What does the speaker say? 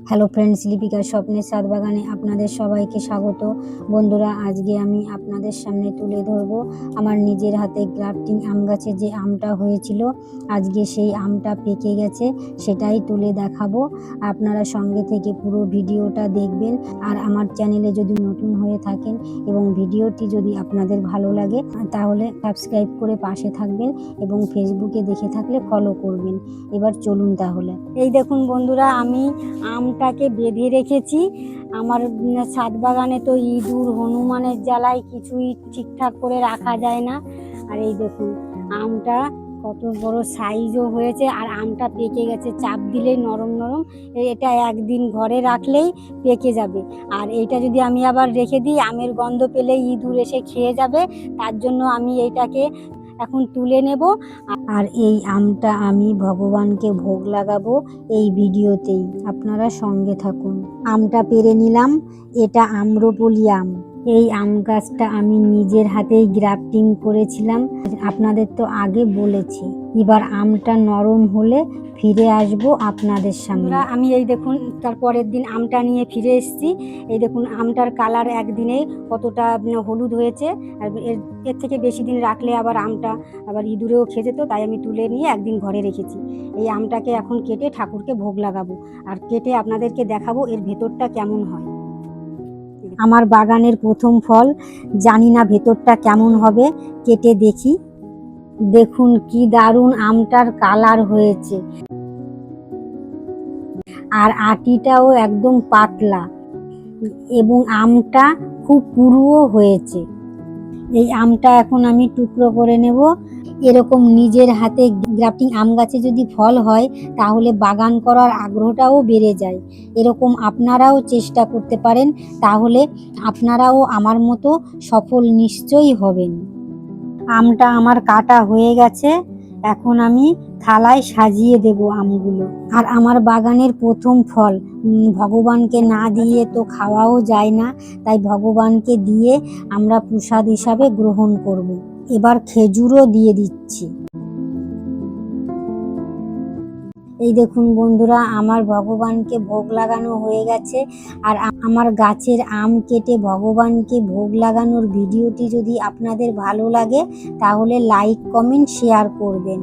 Hello friends, লিপিকার স্বপ্নের ছাদ বাগানে আপনাদের সবাইকে স্বাগত। বন্ধুরা, আজকে আমি আপনাদের সামনে তুলে ধরব আমার নিজের হাতে গ্রাফটিং আম গাছে যে আমটা হয়েছিল। আজকে সেই আমটা পেকে গেছে, সেটাই তুলে দেখাবো। আপনারা সঙ্গে থেকে পুরো ভিডিওটা দেখবেন। আর আমার চ্যানেলে যদি নতুন হয়ে থাকেন এবং ভিডিওটি যদি আপনাদের ভালো লাগে তাহলে সাবস্ক্রাইব করে পাশে থাকবেন এবং ফেসবুকে দেখে থাকলে ফলো করবেন। এবার চলুন তাহলে। এই দেখুন বন্ধুরা, আমি আমটাকে বেঁধে রেখেছি। আমার ছাদ বাগানে তো ইঁদুর হনুমানের জ্বালায় কিছুই ঠিকঠাক করে রাখা যায় না। আর এই দেখুন আমটা কত বড় সাইজও হয়েছে, আর আমটা পেকে গেছে, চাপ দিলেই নরম নরম। এটা একদিন ঘরে রাখলেই পেকে যাবে। আর এইটা যদি আমি আবার রেখে দিই, আমের গন্ধ পেলেই ইঁদুর এসে খেয়ে যাবে। তার জন্য আমি এইটাকে এখন তুলে নেব। আর এই আমটা আমি ভগবানকে ভোগ লাগাবো এই ভিডিওতেই, আপনারা সঙ্গে থাকুন। আমটা পেরে নিলাম, এটা আম্রপলি আম। এই আম গাছটা আমি নিজের হাতেই গ্রাফটিং করেছিলাম, আপনাদের তো আগে বলেছি। এবার আমটা নরম হলে ফিরে আসব আপনাদের সামনে। আমি এই দেখুন তারপরের দিন আমটা নিয়ে ফিরে এসেছি। এই দেখুন আমটার কালার একদিনে কতটা হলুদ হয়েছে। আর এর থেকে বেশি দিন রাখলে আবার আমটা আবার ইঁদুরেও খেয়ে যেত, তাই আমি তুলে নিয়ে একদিন ঘরে রেখেছি। এই আমটাকে এখন কেটে ঠাকুরকে ভোগ লাগাবো, আর কেটে আপনাদেরকে দেখাবো এর ভেতরটা কেমন হয়। আমার বাগানের প্রথম ফল, জানি না ভেতরটা কেমন হবে, কেটে দেখি। দেখুন কি দারুণ আমটার কালার হয়েছে, আর আটিটাও একদম পাতলা এবং আমটা খুব পুরুও হয়েছে। এই আমটা এখন আমি টুকরো করে নেব। এরকম নিজের হাতে গ্রাফটিং আম গাছে যদি ফল হয় তাহলে বাগান করার আগ্রহটাও বেড়ে যায়। এরকম আপনারাও চেষ্টা করতে পারেন, তাহলে আপনারাও আমার মতো সফল নিশ্চয়ই হবেন। আমটা আমার কাটা হয়ে গেছে, এখন আমি থালায় সাজিয়ে দেব আমগুলো। আর আমার বাগানের প্রথম ফল, ভগবানকে না দিয়ে তো খাওয়াও যায় না, তাই ভগবানকে দিয়ে আমরা প্রসাদ হিসাবে গ্রহণ করব। এবার খেজুরও দিয়ে দিচ্ছি। এই দেখুন বন্ধুরা, আমার ভগবানকে ভোগ লাগানো হয়ে গেছে। আর আমার গাছের আম কেটে ভগবানকে ভোগ লাগানোর ভিডিওটি যদি আপনাদের ভালো লাগে তাহলে লাইক, কমেন্ট, শেয়ার করবেন।